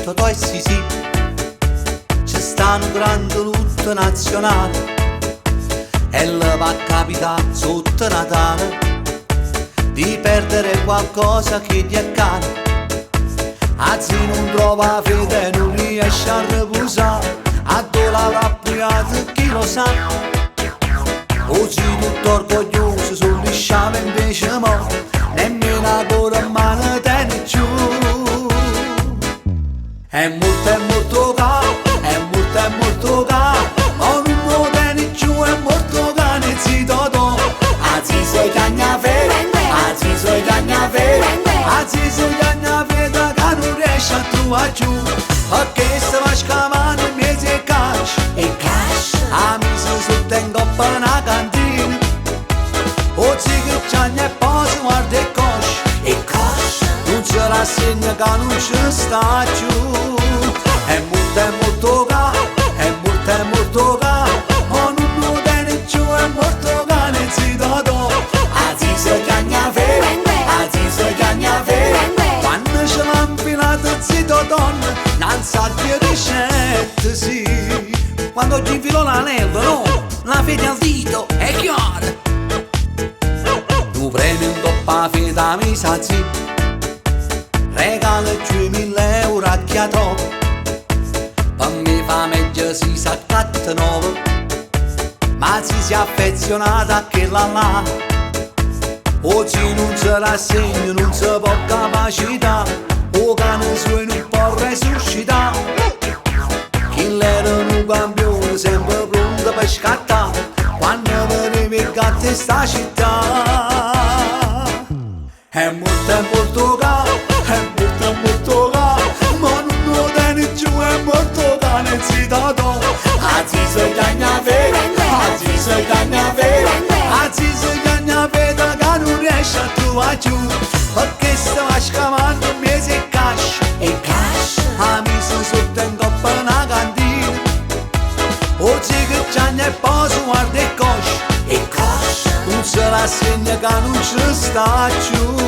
Totò e Sisì. C'è sta un grande lutto nazionale e le va a capitare sotto Natale di perdere qualcosa che ti accade. Anzi non trova fede e non riesce a riposare, a dove l'avrà appoggiato chi lo sa. Oggi tutto orgoglioso sul lisciame invece mo, nemmeno ancora in mano tiene giù. È molto caro, è molto caro, ma non lo tiene giù, è molto caro e zitto tu. Anzi sei cagnafere, anzi sei cagnafere, anzi sei cagnafere che non riesce a trovare giù. Perché se va scavando il mese e cash, a mise sotto in coppa una cantina. Oggi che c'è e poi si guarda e coscia, non ce la segna che non ci sta giù. È molto caro, è molto caro, ma non lo tiene giù, è molto caro e zitto tu. Anzi sei cagnafere, anzi sei cagnafere, quando ce l'ha infilato zitto donna, non sa di ricette sì. Quando ci infilò l'anello, no, la fede al dito, è chiaro. Tu prendi un toppa feta mi sa sì, regala 2000 euro a chi ha troppo. Per me fa meglio si sa catta nuovo, ma si è affezionata a quella là. Oggi non se la segno, non si può capacità, o cane suo non può resuscitare. Chi era un campione sempre pronto per scattare, quando veniva il gatto in sta città. È molto caro, è molto caro, ma non lo tiene giù, è molto caro e zitto tu. Anzi sei cagnafere, anzi sei cagnafere, anzi sei cagnafere che non riesce a trovare giù. Perché se va scavando un mese e cash, a mise sotto in coppa una cantina. Oggi che c'è e poi si guarda e coscia, non se la segna che non ci sta giù.